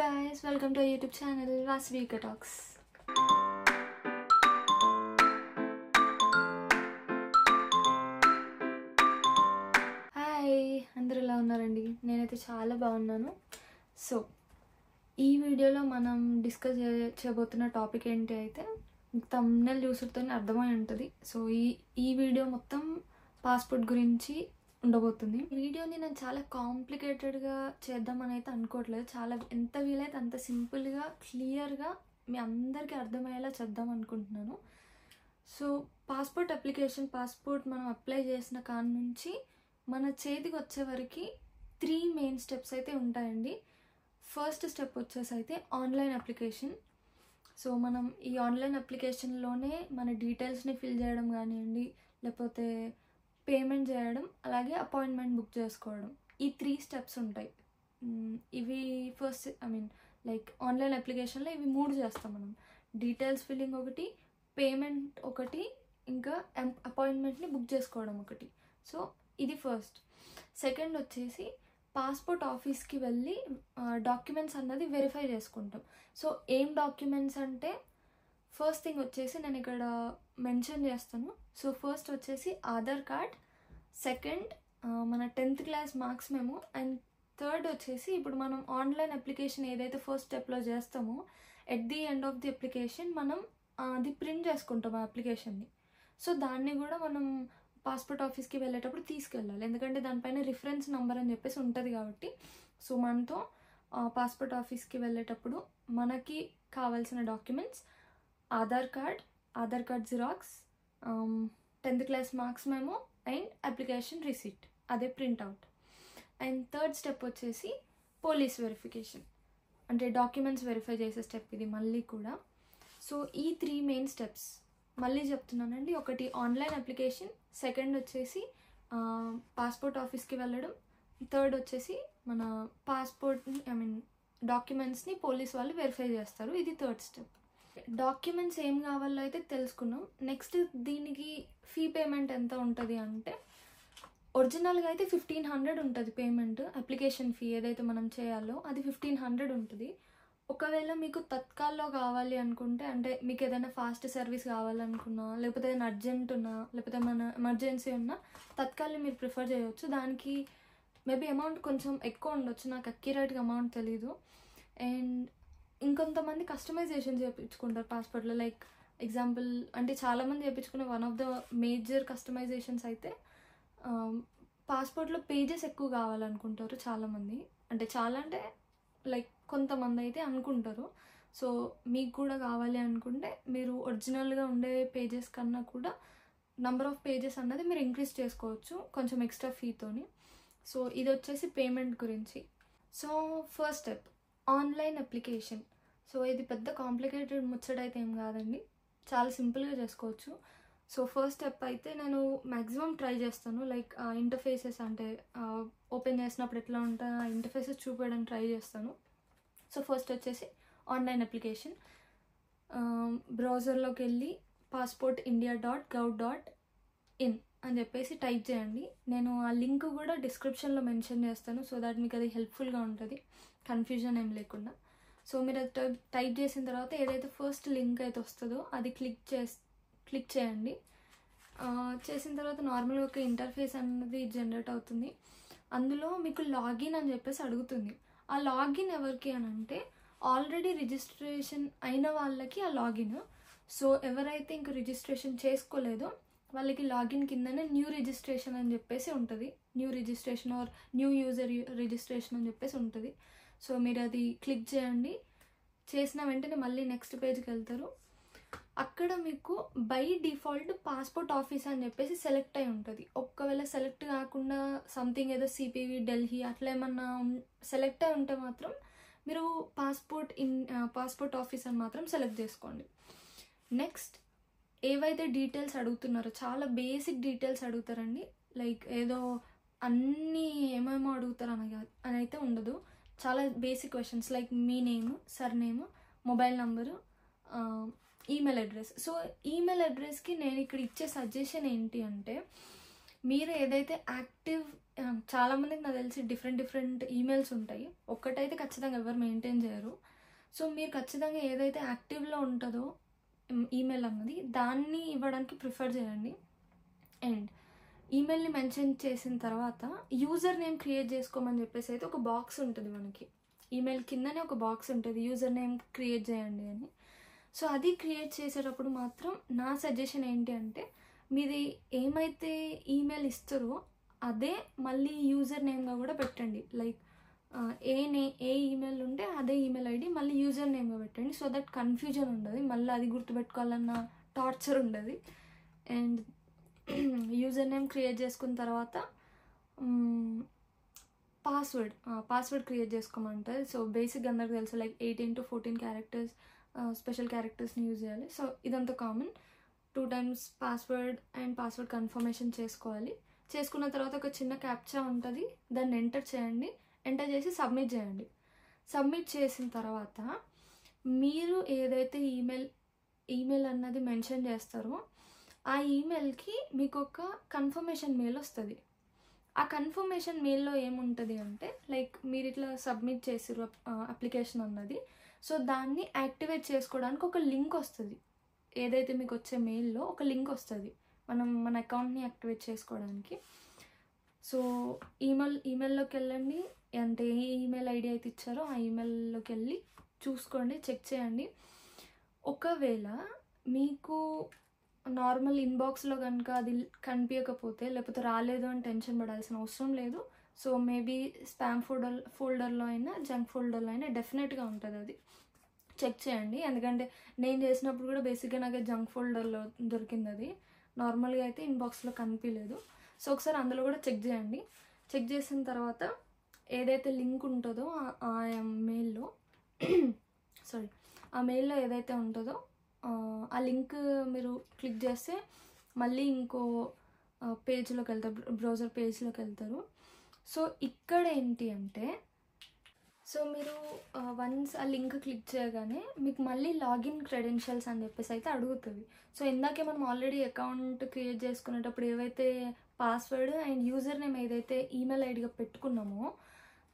guys, welcome to our YouTube channel Vasvika Talks. Hi, అందరూ ఎలా ఉన్నారండి? నేనైతే చాలా బాగున్నాను. సో ఈ వీడియోలో మనం డిస్కస్ చేయబోతున్న టాపిక్ ఏంటి అయితే థంబ్నెయిల్ చూసుడుతోనే అర్థమై ఉంటుంది. సో ఈ వీడియో మొత్తం పాస్పోర్ట్ గురించి ఉండబోతుంది. ఈ వీడియోని నేను చాలా కాంప్లికేటెడ్గా చేద్దామని అయితే అనుకోవట్లేదు. చాలా ఎంత వీలైతే అంత సింపుల్గా క్లియర్గా మీ అందరికీ అర్థమయ్యేలా చేద్దాం అనుకుంటున్నాను. సో పాస్పోర్ట్ అప్లికేషన్, పాస్పోర్ట్ మనం అప్లై చేసిన కాడ నుంచి మన చేతికి వచ్చే వరకు 3 మెయిన్ స్టెప్స్ అయితే ఉంటాయండి. ఫస్ట్ స్టెప్ వచ్చేసి అయితే ఆన్లైన్ అప్లికేషన్. సో మనం ఈ ఆన్లైన్ అప్లికేషన్లోనే మన డీటెయిల్స్ని ఫిల్ చేయడం కానివ్వండి, లేకపోతే పేమెంట్ చేయడం, అలాగే అపాయింట్మెంట్ బుక్ చేసుకోవడం. ఈ 3 స్టెప్స్ ఉంటాయి. ఇవి ఫస్ట్ లైక్ ఆన్లైన్ అప్లికేషన్లో ఇవి 3 చేస్తాం మనం. డీటెయిల్స్ ఫిల్లింగ్ ఒకటి, పేమెంట్ ఒకటి, ఇంకా అపాయింట్మెంట్ని బుక్ చేసుకోవడం ఒకటి. సో ఇది ఫస్ట్. సెకండ్ వచ్చేసి పాస్పోర్ట్ ఆఫీస్కి వెళ్ళి డాక్యుమెంట్స్ అన్నది వెరిఫై చేసుకుంటాం. సో ఏం డాక్యుమెంట్స్ అంటే ఫస్ట్ థింగ్ వచ్చేసి నేను ఇక్కడ మెన్షన్ చేస్తాను. సో ఫస్ట్ వచ్చేసి ఆధార్ కార్డ్, సెకండ్ మన 10th class marks memo, and third వచ్చేసి ఇప్పుడు మనం ఆన్లైన్ అప్లికేషన్ ఏదైతే ఫస్ట్ స్టెప్లో చేస్తామో at the end of the application మనం అది ప్రింట్ చేసుకుంటాం ఆ అప్లికేషన్ని. సో దాన్ని కూడా మనం పాస్పోర్ట్ ఆఫీస్కి వెళ్ళేటప్పుడు తీసుకెళ్ళాలి, ఎందుకంటే దానిపైన రిఫరెన్స్ నెంబర్ అని చెప్పేసి ఉంటుంది కాబట్టి. సో మనతో పాస్పోర్ట్ ఆఫీస్కి వెళ్ళేటప్పుడు మనకి కావాల్సిన documents Aadhaar card xerox, 10th class marks memo and application receipt, అదే ప్రింట్అవుట్. అండ్ థర్డ్ స్టెప్ వచ్చేసి పోలీస్ వెరిఫికేషన్, అంటే డాక్యుమెంట్స్ వెరిఫై చేసే స్టెప్ ఇది మళ్ళీ కూడా. సో ఈ 3 మెయిన్ స్టెప్స్ మళ్ళీ చెప్తున్నానండి. ఒకటి ఆన్లైన్ అప్లికేషన్, సెకండ్ వచ్చేసి పాస్పోర్ట్ ఆఫీస్కి వెళ్ళడం, థర్డ్ వచ్చేసి మన పాస్పోర్ట్ని డాక్యుమెంట్స్ని పోలీస్ వాళ్ళు వెరిఫై చేస్తారు. ఇది థర్డ్ స్టెప్. డాక్యుమెంట్స్ ఏం కావాలో అయితే తెలుసుకున్నాం. నెక్స్ట్ దీనికి ఫీ పేమెంట్ ఎంత ఉంటుంది అంటే ఒరిజినల్గా అయితే 1500 ఉంటుంది పేమెంట్. అప్లికేషన్ ఫీ ఏదైతే మనం చేయాలో అది 1500 ఉంటుంది. ఒకవేళ మీకు తత్కాల్లో కావాలి అనుకుంటే, అంటే మీకు ఏదైనా ఫాస్ట్ సర్వీస్ కావాలనుకున్నా, లేకపోతే ఏదైనా అర్జెంట్ ఉన్నా, లేకపోతే మన ఎమర్జెన్సీ ఉన్నా తత్కాల్ని మీరు ప్రిఫర్ చేయవచ్చు. దానికి మేబీ అమౌంట్ కొంచెం ఎక్కువ ఉండొచ్చు, నాకు అక్యురేట్గా అమౌంట్ తెలీదు. అండ్ ఇంకొంతమంది కస్టమైజేషన్ చేయించుకుంటారు పాస్పోర్ట్లో. లైక్ ఎగ్జాంపుల్ అంటే చాలామంది చేయించుకునే one of the major customisations అయితే పాస్పోర్ట్లో పేజెస్ ఎక్కువ కావాలనుకుంటారు చాలామంది. అంటే లైక్ కొంతమంది అయితే అనుకుంటారు. సో మీకు కూడా కావాలి అనుకుంటే మీరు ఒరిజినల్గా ఉండే పేజెస్ కన్నా కూడా నెంబర్ ఆఫ్ పేజెస్ అన్నది మీరు ఇంక్రీజ్ చేసుకోవచ్చు కొంచెం ఎక్స్ట్రా ఫీతోని. సో ఇది వచ్చేసి పేమెంట్ గురించి. So first step online application. So ఇది పెద్ద కాంప్లికేటెడ్ ముచ్చట అయితే ఏం కాదండి, చాలా సింపుల్గా చేసుకోవచ్చు. సో ఫస్ట్ స్టెప్ అయితే నేను మ్యాక్సిమం ట్రై చేస్తాను. లైక్ ఇంటర్ఫేసెస్ అంటే ఓపెన్ చేసినప్పుడు ఎట్లా ఉంటా ఆ ఇంటర్ఫేసెస్ చూపించడానికి ట్రై చేస్తాను. సో ఫస్ట్ వచ్చేసి ఆన్లైన్ అప్లికేషన్. బ్రౌజర్లోకి వెళ్ళి passportindia.gov.in అని చెప్పేసి టైప్ చేయండి. నేను ఆ లింక్ కూడా డిస్క్రిప్షన్లో మెన్షన్ చేస్తాను, సో దాట్ మీకు అది హెల్ప్ఫుల్గా ఉంటుంది, కన్ఫ్యూజన్ ఏం లేకుండా. సో మీరు అది టైప్ చేసిన తర్వాత ఏదైతే ఫస్ట్ లింక్ అయితే వస్తుందో అది క్లిక్ చేయండి. చేసిన తర్వాత నార్మల్గా ఒక ఇంటర్ఫేస్ అన్నది జనరేట్ అవుతుంది. అందులో మీకు లాగిన్ అని చెప్పేసి అడుగుతుంది. ఆ లాగిన్ ఎవరికి అని అంటే ఆల్రెడీ రిజిస్ట్రేషన్ అయిన వాళ్ళకి ఆ లాగిన్. సో ఎవరైతే ఇంక రిజిస్ట్రేషన్ చేసుకోలేదో వాళ్ళకి లాగిన్ కిందనే న్యూ రిజిస్ట్రేషన్ అని చెప్పేసి ఉంటుంది. New registration are new user registration అని చెప్పేసి ఉంటుంది. సో మీరు అది క్లిక్ చేయండి. చేసిన వెంటనే మళ్ళీ నెక్స్ట్ పేజ్కి వెళ్తారు. అక్కడ మీకు బై డిఫాల్ట్ పాస్పోర్ట్ ఆఫీస్ అని చెప్పేసి సెలెక్ట్ అయి ఉంటుంది. ఒకవేళ సెలెక్ట్ కాకుండా సంథింగ్ ఏదో సిపివి, ఢిల్లీ అట్లా ఏమన్నా సెలెక్ట్ అయి ఉంటే మాత్రం మీరు పాస్పోర్ట్ ఆఫీస్ అని మాత్రం సెలెక్ట్ చేసుకోండి. నెక్స్ట్ ఏవైతే డీటెయిల్స్ అడుగుతున్నారో చాలా బేసిక్ డీటెయిల్స్ అడుగుతారండి. లైక్ ఏదో అన్నీ ఏమేమో అడుగుతారు అని అయితే ఉండదు. చాలా బేసిక్ క్వశ్చన్స్ లైక్ మీ name, surname, mobile number, email address. So email అడ్రస్కి నేను ఇక్కడ ఇచ్చే సజెషన్ ఏంటి అంటే మీరు ఏదైతే యాక్టివ్ చాలామందికి నాకు తెలిసి డిఫరెంట్ ఈమెయిల్స్ ఉంటాయి. ఒక్కటైతే ఖచ్చితంగా ఎవరు మెయింటైన్ చేయరు. సో మీరు ఖచ్చితంగా ఏదైతే యాక్టివ్లో ఉంటుందో ఈమెయిల్ అన్నది దాన్ని ఇవ్వడానికి ప్రిఫర్ చేయండి. అండ్ ఈమెయిల్ని మెన్షన్ చేసిన తర్వాత యూజర్ నేమ్ క్రియేట్ చేసుకోమని చెప్పేసి అయితే ఒక బాక్స్ ఉంటుంది మనకి. ఈమెయిల్ కిందనే ఒక బాక్స్ ఉంటుంది, యూజర్ నేమ్ క్రియేట్ చేయండి అని. సో అది క్రియేట్ చేసేటప్పుడు మాత్రం నా సజెషన్ ఏంటి అంటే, మీది ఏమైతే ఈమెయిల్ ఇస్తారో అదే మళ్ళీ యూజర్ నేమ్గా కూడా పెట్టండి. లైక్ ఏ ఈమెయిల్ ఉంటే అదే ఈమెయిల్ ఐడి మళ్ళీ యూజర్ నేమ్గా పెట్టండి. సో దట్ కన్ఫ్యూజన్ ఉండదు, మళ్ళీ అది గుర్తుపెట్టుకోవాలన్న టార్చర్ ఉండదు. అండ్ యూజర్ నేమ్ క్రియేట్ చేసుకున్న తర్వాత పాస్వర్డ్ క్రియేట్ చేసుకోమంటుంది. సో బేసిక్గా అందరికి తెలుసు, లైక్ 18 to 14 క్యారెక్టర్స్ స్పెషల్ క్యారెక్టర్స్ని యూజ్ చేయాలి. సో ఇదంతా common. 2 times password and password confirmation చేసుకోవాలి. చేసుకున్న తర్వాత ఒక చిన్న క్యాప్చా ఉంటుంది, దాన్ని ఎంటర్ చేయండి. ఎంటర్ చేసి సబ్మిట్ చేయండి. సబ్మిట్ చేసిన తర్వాత మీరు ఏదైతే ఈమెయిల్ అన్నది మెన్షన్ చేస్తారో ఆ ఈమెయిల్కి మీకు ఒక కన్ఫర్మేషన్ మెయిల్ వస్తుంది. ఆ కన్ఫర్మేషన్ మెయిల్లో ఏముంటుంది అంటే, లైక్ మీరు ఇట్లా సబ్మిట్ చేసిరు అప్లికేషన్ అన్నది, సో దాన్ని యాక్టివేట్ చేసుకోవడానికి ఒక లింక్ వస్తుంది. ఏదైతే మీకు వచ్చే మెయిల్లో ఒక లింక్ వస్తుంది మన అకౌంట్ని యాక్టివేట్ చేసుకోవడానికి. సో ఈమెయిల్లోకి వెళ్ళండి, అంటే ఏ ఈమెయిల్ ఐడి అయితే ఇచ్చారో ఆ ఈమెయిల్లోకి వెళ్ళి చూసుకోండి, చెక్ చేయండి. ఒకవేళ మీకు నార్మల్ ఇన్బాక్స్లో కనుక అది కనిపించకపోతే, లేకపోతే రాలేదు అని టెన్షన్ పడాల్సిన అవసరం లేదు. సో మేబీ స్పామ్ ఫోల్డర్లో అయినా జంక్ ఫోల్డర్లో అయినా డెఫినెట్గా ఉంటుంది, అది చెక్ చేయండి. ఎందుకంటే నేను చేసినప్పుడు కూడా బేసిక్గా నాకు జంక్ ఫోల్డర్లో దొరికింది, అది నార్మల్గా అయితే ఇన్బాక్స్లో కనిపించలేదు. సో ఒకసారి అందులో కూడా చెక్ చేయండి. చెక్ చేసిన తర్వాత ఏదైతే లింక్ ఉంటుందో ఆ మెయిల్లో ఆ మెయిల్లో ఏదైతే ఉంటుందో ఆ లింక్ మీరు క్లిక్ చేస్తే మళ్ళీ ఇంకో పేజ్లోకి వెళ్తారు, బ్రౌజర్ పేజ్లోకి వెళ్తారు. సో ఇక్కడ ఏంటి అంటే, సో మీరు వన్స్ ఆ లింక్ క్లిక్ చేయగానే మీకు మళ్ళీ లాగిన్ క్రెడెన్షియల్స్ అని చెప్పేసి అయితే అడుగుతుంది. సో ఇందాకే మనం ఆల్రెడీ అకౌంట్ క్రియేట్ చేసుకునేటప్పుడు ఏవైతే పాస్వర్డ్ అండ్ యూజర్ నేమ్ ఏదైతే ఈమెయిల్ ఐడిగా పెట్టుకున్నామో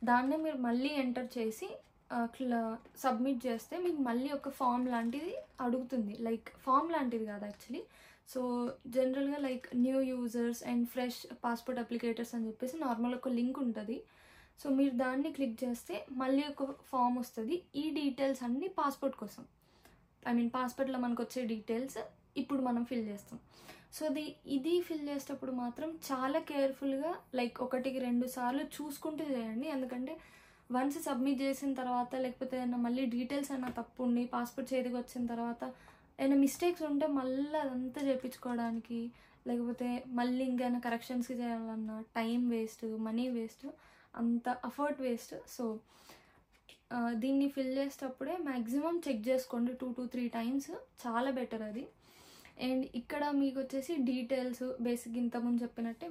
దాన్నే మీరు మళ్ళీ ఎంటర్ చేసి సబ్మిట్ చేస్తే మీకు మళ్ళీ ఒక ఫామ్ లాంటిది అడుగుతుంది. లైక్ ఫామ్ లాంటిది కాదు యాక్చువల్లీ. సో జనరల్గా like new users and fresh passport applicators అని చెప్పేసి నార్మల్ ఒక లింక్ ఉంటుంది. సో మీరు దాన్ని క్లిక్ చేస్తే మళ్ళీ ఒక ఫామ్ వస్తుంది. ఈ డీటెయిల్స్ అన్నీ పాస్పోర్ట్ కోసం, పాస్పోర్ట్లో మనకు వచ్చే డీటెయిల్స్ ఇప్పుడు మనం ఫిల్ చేస్తాం. సో ఇది ఫిల్ చేసేటప్పుడు మాత్రం చాలా కేర్ఫుల్గా, లైక్ 1-2 సార్లు చూసుకుంటూ చేయండి. ఎందుకంటే వన్స్ సబ్మిట్ చేసిన తర్వాత లేకపోతే ఏదైనా మళ్ళీ డీటెయిల్స్ అయినా తప్పు ఉండి పాస్పోర్ట్ చేతికి వచ్చిన తర్వాత ఏమైనా మిస్టేక్స్ ఉంటే మళ్ళీ అదంతా చేయించుకోవడానికి, లేకపోతే మళ్ళీ ఇంకైనా కరెక్షన్స్కి చేయాలన్నా టైం వేస్ట్, మనీ వేస్ట్, అంత అఫర్ట్ వేస్ట్. సో దీన్ని ఫిల్ చేసేటప్పుడే మ్యాక్సిమం చెక్ చేసుకోండి 2 to 3 times, చాలా బెటర్ అది. అండ్ ఇక్కడ మీకు వచ్చేసి డీటెయిల్స్ బేసిక్ ఇంతకుముందు చెప్పినట్టే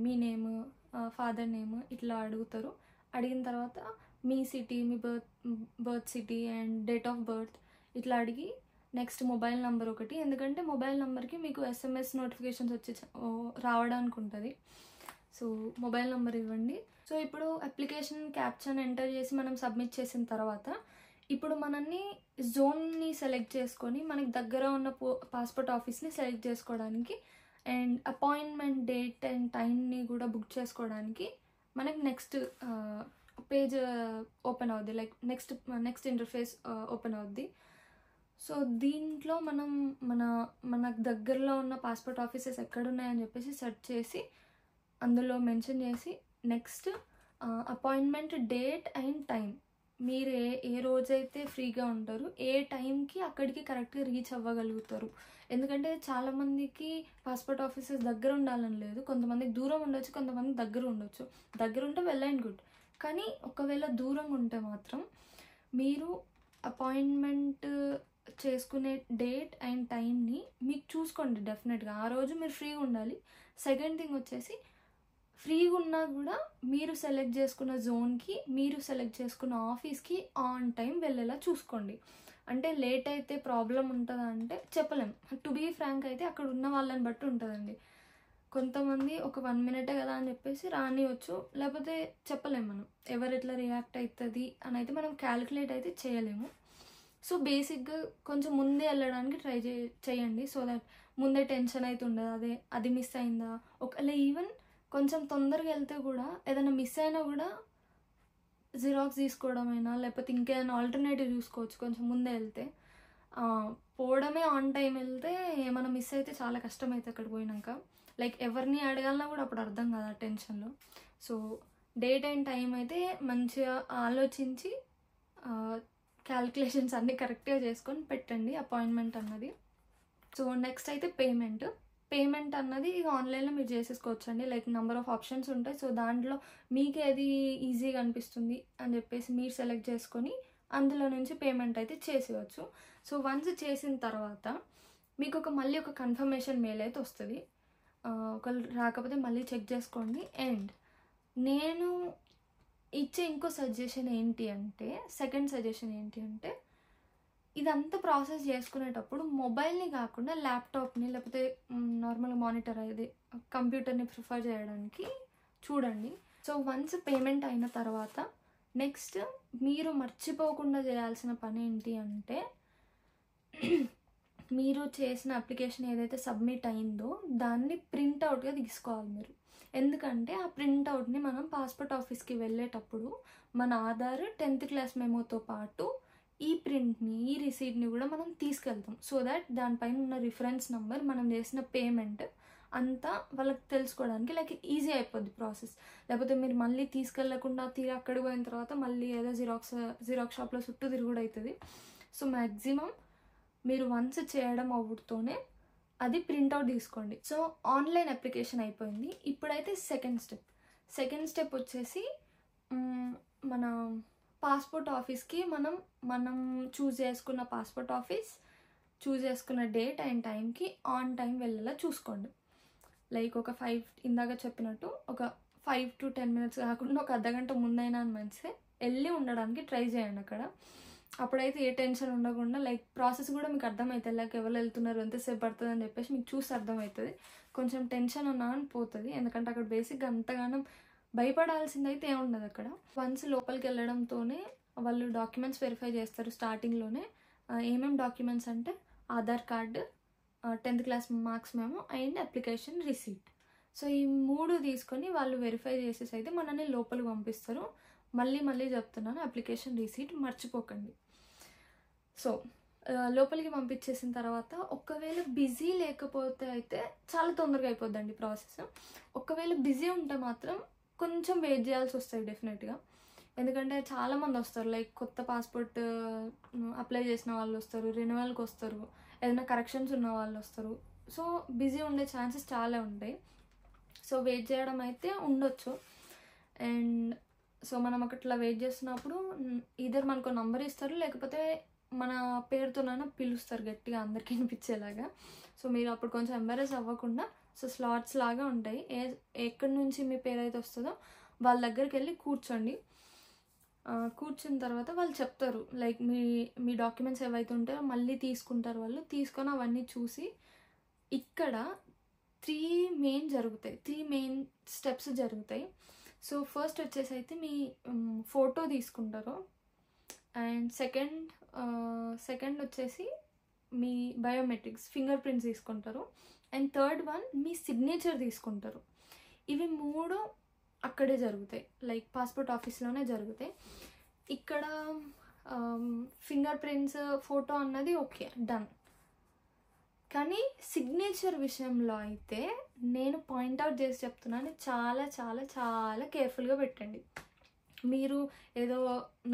మీ నేమ్, ఫాదర్ నేమ్ ఇట్లా అడుగుతారు. అడిగిన తర్వాత మీ సిటీ, మీ birth city and date of birth ఇట్లా అడిగి నెక్స్ట్ మొబైల్ నెంబర్ ఒకటి, ఎందుకంటే మొబైల్ నెంబర్కి మీకు SMS నోటిఫికేషన్స్ వచ్చి రావడానికి ఉంటుంది. సో మొబైల్ నెంబర్ ఇవ్వండి. సో ఇప్పుడు అప్లికేషన్ క్యాప్చర్ని ఎంటర్ చేసి మనం సబ్మిట్ చేసిన తర్వాత ఇప్పుడు మనల్ని జోన్ని సెలెక్ట్ చేసుకొని మనకి దగ్గర ఉన్న పాస్పోర్ట్ ఆఫీస్ని సెలెక్ట్ చేసుకోవడానికి అండ్ అపాయింట్మెంట్ డేట్ అండ్ టైంని కూడా బుక్ చేసుకోవడానికి మనకి నెక్స్ట్ పేజ్ ఓపెన్ అవుద్ది, లైక్ నెక్స్ట్ ఇంటర్ఫేస్ ఓపెన్ అవుద్ది. సో దీంట్లో మనం మనకు దగ్గరలో ఉన్న పాస్పోర్ట్ ఆఫీసెస్ ఎక్కడున్నాయని చెప్పేసి సెర్చ్ చేసి అందులో మెన్షన్ చేసి next appointment date and time, మీరు ఏ రోజైతే ఫ్రీగా ఉంటారు ఏ టైంకి అక్కడికి కరెక్ట్గా రీచ్ అవ్వగలుగుతారు. ఎందుకంటే చాలామందికి పాస్పోర్ట్ ఆఫీసెస్ దగ్గర ఉండాలని లేదు, కొంతమందికి దూరం ఉండొచ్చు, కొంతమందికి దగ్గర ఉండొచ్చు. దగ్గర ఉంటే వెల్ అండ్ గుడ్, కానీ ఒకవేళ దూరంగా ఉంటే మాత్రం మీరు అపాయింట్మెంట్ చేసుకునే డేట్ అండ్ టైంని మీకు చూసుకోండి. డెఫినెట్గా ఆ రోజు మీరు ఫ్రీగా ఉండాలి. సెకండ్ థింగ్ వచ్చేసి ఫ్రీగా ఉన్నా కూడా మీరు సెలెక్ట్ చేసుకున్న జోన్కి, మీరు సెలెక్ట్ చేసుకున్న ఆఫీస్కి ఆన్ టైం వెళ్ళేలా చూసుకోండి. అంటే లేట్ అయితే ప్రాబ్లం ఉంటుందా అంటే చెప్పలేం. టు బీ ఫ్రాంక్ అయితే అక్కడ ఉన్న వాళ్ళని బట్టి ఉంటుందండి. కొంతమంది ఒక 1 మినిటే కదా అని చెప్పేసి రానియొచ్చు, లేకపోతే చెప్పలేము మనం ఎవరు ఎట్లా రియాక్ట్ అవుతుంది అని అయితే మనం క్యాలిక్యులేట్ అయితే చేయలేము. సో బేసిక్గా కొంచెం ముందే వెళ్ళడానికి ట్రై చేయండి, సో దట్ ముందే టెన్షన్ అయితే ఉండదు, అది మిస్ అయిందా, ఒకవేళ ఈవెన్ కొంచెం తొందరగా వెళ్తే కూడా ఏదైనా మిస్ అయినా కూడా జిరాక్స్ తీసుకోవడమైనా లేకపోతే ఇంకేదైనా ఆల్టర్నేటివ్ చూసుకోవచ్చు కొంచెం ముందే వెళ్తే. పోవడమే ఆన్ టైం వెళ్తే ఏమైనా మిస్ అయితే చాలా కష్టమైతే అక్కడ పోయినాక, లైక్ ఎవరిని అడగాలన్నా కూడా అప్పుడు అర్థం కాదు ఆ టెన్షన్లో. సో డేట్ అండ్ టైం అయితే మంచిగా ఆలోచించి క్యాలిక్యులేషన్స్ అన్నీ కరెక్ట్గా చేసుకొని పెట్టండి అపాయింట్మెంట్ అన్నది. సో నెక్స్ట్ అయితే పేమెంట్ అన్నది ఆన్లైన్లో మీరు చేసేసుకోవచ్చు అండి, లైక్ నెంబర్ ఆఫ్ ఆప్షన్స్ ఉంటాయి. సో దాంట్లో మీకు ఏది ఈజీగా అనిపిస్తుంది అని చెప్పేసి మీరు సెలెక్ట్ చేసుకొని అందులో నుంచి పేమెంట్ అయితే చేసేయచ్చు. సో వన్స్ చేసిన తర్వాత మీకు మళ్ళీ ఒక కన్ఫర్మేషన్ మెయిల్ అయితే వస్తుంది. ఒకళ్ళు రాకపోతే మళ్ళీ చెక్ చేసుకోండి. అండ్ నేను ఇచ్చే ఇంకో సెకండ్ సజెషన్ ఏంటి అంటే ఇదంతా ప్రాసెస్ చేసుకునేటప్పుడు మొబైల్ని కాకుండా ల్యాప్టాప్ని లేకపోతే నార్మల్ మానిటర్ అది కంప్యూటర్ని ప్రిఫర్ చేయడానికి చూడండి. సో వన్స్ పేమెంట్ అయిన తర్వాత నెక్స్ట్ మీరు మర్చిపోకుండా చేయాల్సిన పని ఏంటి అంటే మీరు చేసిన అప్లికేషన్ ఏదైతే సబ్మిట్ అయిందో దాన్ని ప్రింట్అవుట్గా తీసుకోవాలి మీరు. ఎందుకంటే ఆ ప్రింట్అవుట్ని మనం పాస్పోర్ట్ ఆఫీస్కి వెళ్ళేటప్పుడు మన ఆధార్ 10th క్లాస్ మెమోతో పాటు ఈ ప్రింట్ని ఈ రిసీట్ని కూడా మనం తీసుకెళ్తాం. సో దాట్ దానిపైన ఉన్న రిఫరెన్స్ నెంబర్ మనం చేసిన పేమెంట్ అంతా వాళ్ళకి తెలుసుకోవడానికి లైక్ ఈజీ అయిపోద్ది ప్రాసెస్. లేకపోతే మీరు మళ్ళీ తీసుకెళ్లకుండా అక్కడికి పోయిన తర్వాత మళ్ళీ ఏదో జిరాక్స్ షాప్లో చుట్టూ తిరుగుడు అవుతుంది. సో మ్యాక్సిమం మీరు వన్స్ చేయడం అవుతూనే అది ప్రింట్అవుట్ తీసుకోండి. సో ఆన్లైన్ అప్లికేషన్ అయిపోయింది. ఇప్పుడైతే సెకండ్ స్టెప్ వచ్చేసి మన పాస్పోర్ట్ ఆఫీస్కి మనం చూస్ చేసుకున్న పాస్పోర్ట్ ఆఫీస్ చూస్ చేసుకున్న డేట్ అండ్ టైంకి ఆన్ టైం వెళ్ళేలా చూసుకోండి. లైక్ ఇందాక చెప్పినట్టు ఒక 5 to 10 minutes కాకుండా ఒక అర్ధగంట ముందైనా అని మంచిదే వెళ్ళి ఉండడానికి ట్రై చేయండి అక్కడ. అప్పుడైతే ఏ టెన్షన్ ఉండకుండా లైక్ ప్రాసెస్ కూడా మీకు అర్థమవుతుంది, లైక్ ఎవరు వెళ్తున్నారు ఎంతసేపు పడుతుంది అని చెప్పేసి మీకు చూసి అర్థమవుతుంది. కొంచెం టెన్షన్ ఉన్నా అని పోతుంది, ఎందుకంటే అక్కడ బేసిక్గా అంతగానం భయపడాల్సిందైతే ఏముండదు. అక్కడ వన్స్ లోపలికి వెళ్ళడంతోనే వాళ్ళు డాక్యుమెంట్స్ వెరిఫై చేస్తారు స్టార్టింగ్లోనే. ఏమేమి డాక్యుమెంట్స్ అంటే Aadhaar card, 10th class marks మేము అండ్ అప్లికేషన్ రిసీట్. సో ఈ 3 తీసుకొని వాళ్ళు వెరిఫై చేసేసి అయితే మనల్ని లోపలికి పంపిస్తారు. మళ్ళీ చెప్తున్నాను, అప్లికేషన్ రిసీట్ మర్చిపోకండి. సో లోపలికి పంపించేసిన తర్వాత ఒకవేళ బిజీ లేకపోతే అయితే చాలా తొందరగా అయిపోద్దండి ప్రాసెస్. ఒకవేళ బిజీ ఉంటే మాత్రం కొంచెం వెయిట్ చేయాల్సి వస్తుంది డెఫినెట్గా, ఎందుకంటే చాలామంది వస్తారు, లైక్ కొత్త పాస్పోర్ట్ అప్లై చేసిన వాళ్ళు వస్తారు, రెన్యువల్కి వస్తారు, ఏదైనా కరెక్షన్స్ ఉన్న వాళ్ళు వస్తారు. సో బిజీ ఉండే ఛాన్సెస్ చాలా ఉంటాయి. సో వెయిట్ చేయడం అయితే ఉండొచ్చు. అండ్ సో మనం అట్లా వెయిట్ చేస్తున్నప్పుడు ఇద్దరు మనకు నంబర్ ఇస్తారు, లేకపోతే మన పేరుతోనైనా పిలుస్తారు గట్టిగా అందరికీ వినిపించేలాగా. సో మీరు అప్పుడు కొంచెం ఎంబారెస్ అవ్వకుండా, సో స్లాట్స్ లాగా ఉంటాయి, ఎక్కడి నుంచి మీ పేరు అయితే వస్తుందో వాళ్ళ దగ్గరికి వెళ్ళి కూర్చోండి. కూర్చున్న తర్వాత వాళ్ళు చెప్తారు లైక్ మీ డాక్యుమెంట్స్ ఏవైతే ఉంటాయో మళ్ళీ తీసుకుంటారు వాళ్ళు. తీసుకొని అవన్నీ చూసి ఇక్కడ 3 మెయిన్ స్టెప్స్ జరుగుతాయి. సో ఫస్ట్ వచ్చేసి అయితే మీ ఫోటో తీసుకుంటారు, అండ్ సెకండ్ వచ్చేసి మీ బయోమెట్రిక్స్ ఫింగర్ ప్రింట్స్ తీసుకుంటారు, and third one me signature తీసుకుంటారు. ఇవి 3 అక్కడే జరుగుతాయి, లైక్ పాస్పోర్ట్ ఆఫీస్లోనే జరుగుతాయి. ఇక్కడ ఫింగర్ ప్రింట్స్ ఫోటో అన్నది ఓకే డన్, కానీ సిగ్నేచర్ విషయంలో అయితే నేను పాయింట్అవుట్ చేసి చెప్తున్నాను, చాలా చాలా చాలా కేర్ఫుల్గా పెట్టండి. మీరు ఏదో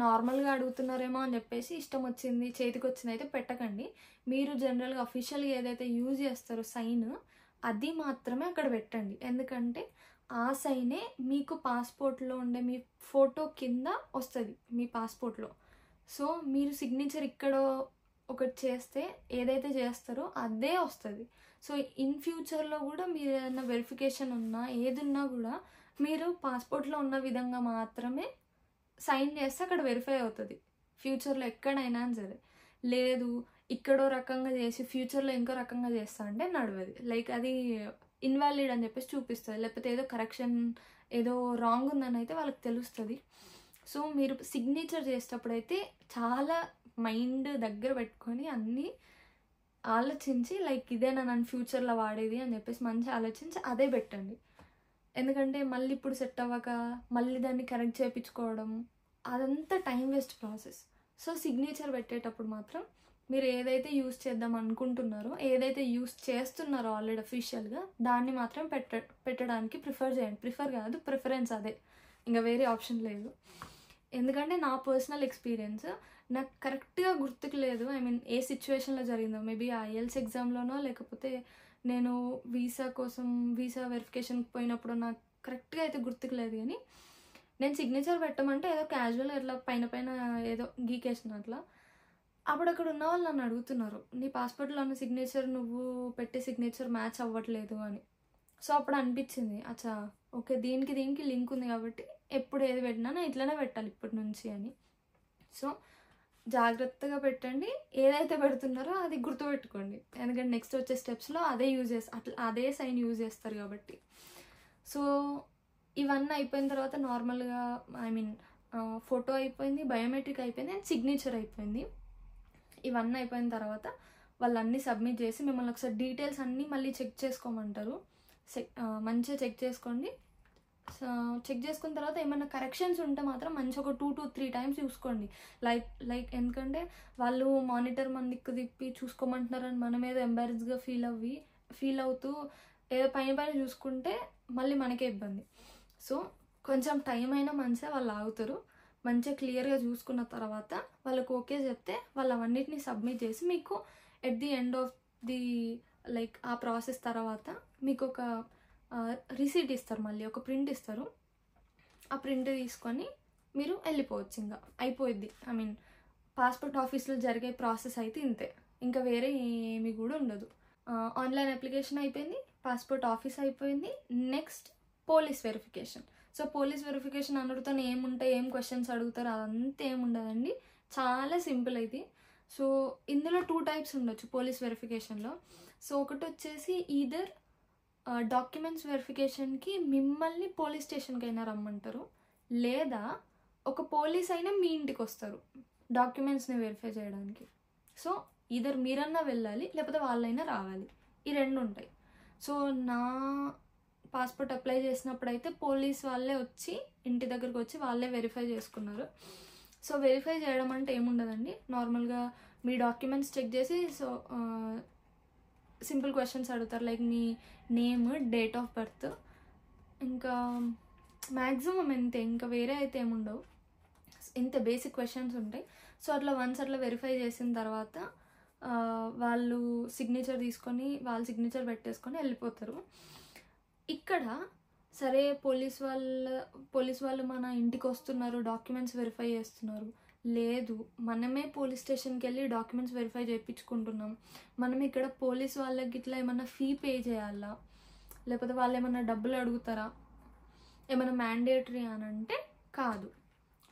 నార్మల్గా అడుగుతున్నారేమో అని చెప్పేసి ఇష్టం వచ్చింది చేతికి వచ్చింది అయితే పెట్టకండి. మీరు జనరల్గా అఫీషియల్గా ఏదైతే యూజ్ చేస్తారో సైన్ అది మాత్రమే అక్కడ పెట్టండి, ఎందుకంటే ఆ సైనే మీకు పాస్పోర్ట్లో ఉండే మీ ఫోటో కింద వస్తుంది మీ పాస్పోర్ట్లో. సో మీరు సిగ్నేచర్ ఇక్కడ ఒకటి చేస్తే ఏదైతే చేస్తారో అదే వస్తుంది. సో ఇన్ ఫ్యూచర్లో కూడా మీరు ఏదైనా వెరిఫికేషన్ ఉన్నా ఏది ఉన్నా కూడా మీరు పాస్పోర్ట్లో ఉన్న విధంగా మాత్రమే సైన్ చేస్తే అక్కడ వెరిఫై అవుతుంది ఫ్యూచర్లో ఎక్కడైనా సరే. లేదు ఇక్కడో రకంగా చేసి ఫ్యూచర్లో ఇంకో రకంగా చేస్తా అంటే నడవది, లైక్ అది ఇన్వాలిడ్ అని చెప్పేసి చూపిస్తుంది, లేకపోతే ఏదో కరెక్షన్ ఏదో రాంగ్ ఉందని అయితే వాళ్ళకి తెలుస్తుంది. సో మీరు సిగ్నేచర్ చేసేటప్పుడు అయితే చాలా మైండ్ దగ్గర పెట్టుకొని అన్నీ ఆలోచించి లైక్ ఇదేనా నన్ను ఫ్యూచర్లో వాడేది అని చెప్పేసి మంచిగా ఆలోచించి అదే పెట్టండి. ఎందుకంటే మళ్ళీ ఇప్పుడు సెట్ అవ్వక మళ్ళీ దాన్ని కరెక్ట్ చేయించుకోవడం అదంతా time waste process. So signature పెట్టేటప్పుడు మాత్రం మీరు ఏదైతే యూస్ చేద్దాం అనుకుంటున్నారో, ఏదైతే యూస్ చేస్తున్నారో ఆల్రెడీ అఫీషియల్గా, దాన్ని మాత్రం పెట్టడానికి ప్రిఫర్ చేయండి. ప్రిఫర్ కాదు, ప్రిఫరెన్స్ అదే, ఇంకా వేరే ఆప్షన్ లేదు. ఎందుకంటే నా పర్సనల్ ఎక్స్పీరియన్స్ నాకు కరెక్ట్గా గుర్తుకు లేదు. ఐ మీన్ ఏ సిచ్యువేషన్లో జరిగిందో, మేబీ ఐఎల్స్ ఎగ్జామ్లోనో లేకపోతే నేను వీసా వెరిఫికేషన్కి పోయినప్పుడు నాకు కరెక్ట్గా అయితే గుర్తుకు లేదు. కానీ నేను సిగ్నేచర్ పెట్టమంటే ఏదో క్యాజువల్ ఇట్లా పైన ఏదో గీకేసిన అట్లా. అప్పుడు అక్కడ ఉన్న వాళ్ళు నన్ను అడుగుతున్నారు, నీ పాస్పోర్ట్లో ఉన్న సిగ్నేచర్ నువ్వు పెట్టే సిగ్నేచర్ మ్యాచ్ అవ్వట్లేదు అని. సో అప్పుడు అనిపించింది, అచ్చా ఓకే దీనికి లింక్ ఉంది కాబట్టి ఎప్పుడు ఏది పెట్టినా నేను ఇట్లనే పెట్టాలి ఇప్పటి నుంచి అని. సో జాగ్రత్తగా పెట్టండి, ఏదైతే పెడుతున్నారో అది గుర్తుపెట్టుకోండి. ఎందుకంటే నెక్స్ట్ వచ్చే స్టెప్స్లో అదే అదే సైన్ యూజ్ చేస్తారు కాబట్టి. సో ఇవన్నీ అయిపోయిన తర్వాత నార్మల్గా ఐ మీన్ ఫోటో అయిపోయింది, బయోమెట్రిక్ అయిపోయింది, అండ్ సిగ్నేచర్ అయిపోయింది. ఇవన్నీ అయిపోయిన తర్వాత వాళ్ళు అన్నీ సబ్మిట్ చేసి మిమ్మల్ని ఒకసారి డీటెయిల్స్ అన్నీ మళ్ళీ చెక్ చేసుకోమంటారు. మంచిగా చెక్ చేసుకోండి. చెక్ చేసుకున్న తర్వాత ఏమైనా కరెక్షన్స్ ఉంటే మాత్రం మంచిగా ఒక 2 to 3 times చూసుకోండి. లైక్ ఎందుకంటే వాళ్ళు మానిటర్ మన దిక్కు తిప్పి చూసుకోమంటున్నారని మనం ఏదో ఎంబారెస్గా ఫీల్ అవుతూ ఏదో పైన చూసుకుంటే మళ్ళీ మనకే ఇబ్బంది. సో కొంచెం టైం అయినా మంచిగా వాళ్ళు ఆగుతారు. మంచిగా క్లియర్గా చూసుకున్న తర్వాత వాళ్ళకి ఓకే చెప్తే వాళ్ళు అవన్నిటిని సబ్మిట్ చేసి మీకు at the end of the like ఆ ప్రాసెస్ తర్వాత మీకు ఒక రిసీట్ ఇస్తారు, మళ్ళీ ఒక ప్రింట్ ఇస్తారు. ఆ ప్రింట్ తీసుకొని మీరు వెళ్ళిపోవచ్చు, ఇంకా అయిపోయిద్ది. ఐ మీన్ పాస్పోర్ట్ ఆఫీస్లో జరిగే ప్రాసెస్ అయితే ఇంతే, ఇంకా వేరే ఏమి కూడా ఉండదు. ఆన్లైన్ అప్లికేషన్ అయిపోయింది, పాస్పోర్ట్ ఆఫీస్ అయిపోయింది. Next police verification. So police verification అనడుతో ఏముంటాయి, ఏం క్వశ్చన్స్ అడుగుతారు, అదంతా ఏముండదండి, చాలా సింపుల్ అయితే. సో ఇందులో 2 types ఉండొచ్చు పోలీస్ వెరిఫికేషన్లో. సో ఒకటి వచ్చేసి ఈదర్ డాక్యుమెంట్స్ వెరిఫికేషన్కి మిమ్మల్ని పోలీస్ స్టేషన్కి అయినా రమ్మంటారు, లేదా ఒక పోలీస్ అయినా మీ ఇంటికి వస్తారు డాక్యుమెంట్స్ని వెరిఫై చేయడానికి. సో ఈదర్ మీరన్నా వెళ్ళాలి, లేకపోతే వాళ్ళైనా రావాలి, ఈ 2 ఉంటాయి. సో నా పాస్పోర్ట్ అప్లై చేసినప్పుడు అయితే పోలీస్ వాళ్ళే వచ్చి ఇంటి దగ్గరకు వచ్చి వాళ్ళే వెరిఫై చేసుకున్నారు. సో వెరిఫై చేయడం అంటే ఏముండదండి, నార్మల్గా మీ డాక్యుమెంట్స్ చెక్ చేసి సో సింపుల్ క్వశ్చన్స్ అడుగుతారు, లైక్ మీ నేమ్, డేట్ ఆఫ్ బర్త్, ఇంకా మ్యాక్సిమం ఇంతే, ఇంకా వేరే అయితే ఏముండవు, ఇంత బేసిక్ క్వశ్చన్స్ ఉంటాయి. సో అట్లా వన్స్ అట్లా వెరిఫై చేసిన తర్వాత వాళ్ళు సిగ్నేచర్ తీసుకొని వాళ్ళ సిగ్నేచర్ పెట్టేసుకొని వెళ్ళిపోతారు. ఇక్కడ సరే పోలీస్ వాళ్ళు మన ఇంటికి వస్తున్నారు, డాక్యుమెంట్స్ వెరిఫై చేస్తున్నారు, లేదు మనమే పోలీస్ స్టేషన్కి వెళ్ళి డాక్యుమెంట్స్ వెరిఫై చేయించుకుంటున్నాం, మనం ఇక్కడ పోలీస్ వాళ్ళకి ఇట్లా ఏమన్నా ఫీ పే చేయాలా, లేకపోతే వాళ్ళు ఏమన్నా డబ్బులు అడుగుతారా, ఏమైనా మ్యాండేటరీ అని అంటే కాదు,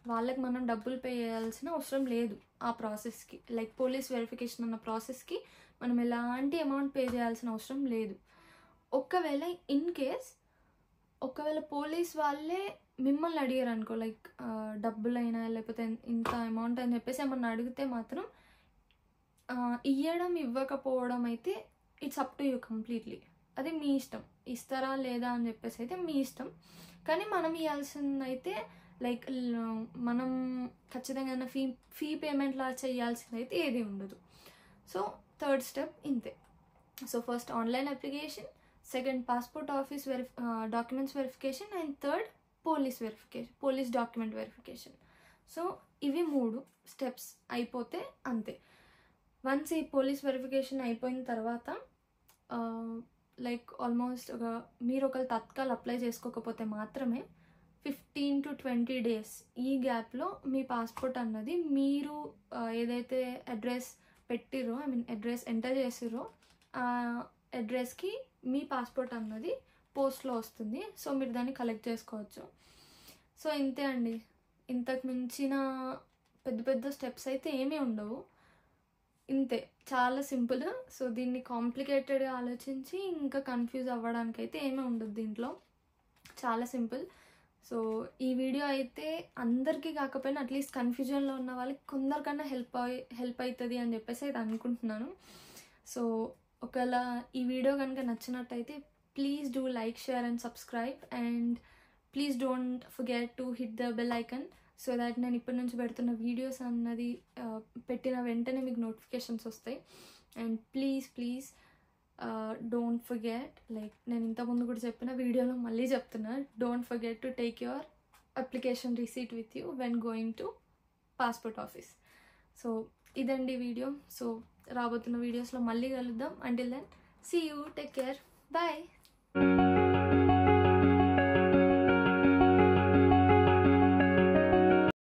వాళ్ళకి మనం డబ్బులు పే చేయాల్సిన అవసరం లేదు. ఆ ప్రాసెస్కి లైక్ పోలీస్ వెరిఫికేషన్ అన్న ప్రాసెస్కి మనం ఎలాంటి అమౌంట్ పే చేయాల్సిన అవసరం లేదు. ఒకవేళ ఇన్ కేస్ పోలీస్ వాళ్ళే మిమ్మల్ని అడిగారు అనుకో, లైక్ డబ్బులైనా లేకపోతే ఇంత అమౌంట్ అని చెప్పేసి ఏమన్నా అడిగితే మాత్రం ఇవ్వడం ఇవ్వకపోవడం అయితే it's up to you completely, అది మీ ఇష్టం, ఇస్తారా లేదా అని చెప్పేసి అయితే మీ ఇష్టం. కానీ మనం ఇవ్వాల్సింది అయితే లైక్ మనం ఖచ్చితంగా ఫీ పేమెంట్లా చేయాల్సింది అయితే ఏది ఉండదు. సో థర్డ్ స్టెప్ ఇంతే. So first online application, second passport office documents verification, and third police document verification. So ఇవి 3 స్టెప్స్ అయిపోతే అంతే. వన్స్ ఈ పోలీస్ వెరిఫికేషన్ అయిపోయిన తర్వాత లైక్ ఆల్మోస్ట్ మీరు ఒకవేళ తత్కాల్ అప్లై చేసుకోకపోతే మాత్రమే 15 to 20 days ఈ గ్యాప్లో మీ పాస్పోర్ట్ అన్నది మీరు ఏదైతే అడ్రస్ పెట్టిరో, ఐ మీన్ అడ్రస్ ఎంటర్ చేసిరో ఆ అడ్రస్కి మీ పాస్పోర్ట్ అన్నది పోస్ట్లో వస్తుంది. సో మీరు దాన్ని కలెక్ట్ చేసుకోవచ్చు. సో ఇంతే అండి, ఇంతకు మించిన పెద్ద స్టెప్స్ అయితే ఏమీ ఉండవు. ఇంతే, చాలా సింపుల్. సో దీన్ని కాంప్లికేటెడ్గా ఆలోచించి ఇంకా కన్ఫ్యూజ్ అవ్వడానికి అయితే ఏమీ ఉండదు దీంట్లో, చాలా సింపుల్. సో ఈ వీడియో అయితే అందరికీ కాకపోయినా అట్లీస్ట్ కన్ఫ్యూజన్లో ఉన్న వాళ్ళకి కొందరికన్నా హెల్ప్ అవుతుంది అని చెప్పేసి అయితే అనుకుంటున్నాను. సో ఒకవేళ ఈ వీడియో కనుక నచ్చినట్టయితే please do like, share and subscribe, and please don't forget to hit the bell icon so that నేను ఇప్పటి నుంచి పెడుతున్న వీడియోస్ అన్నది పెట్టిన వెంటనే మీకు నోటిఫికేషన్స్ వస్తాయి. And please don't forget, like నేను ఇంతకుముందు కూడా చెప్పిన వీడియోలో మళ్ళీ చెప్తున్నా, don't forget to take your application receipt with you when going to passport office. So ఇదండి వీడియో. సో రాబోతున్న వీడియోస్లో మళ్ళీ కలుద్దాం. Until then see you, take care, bye.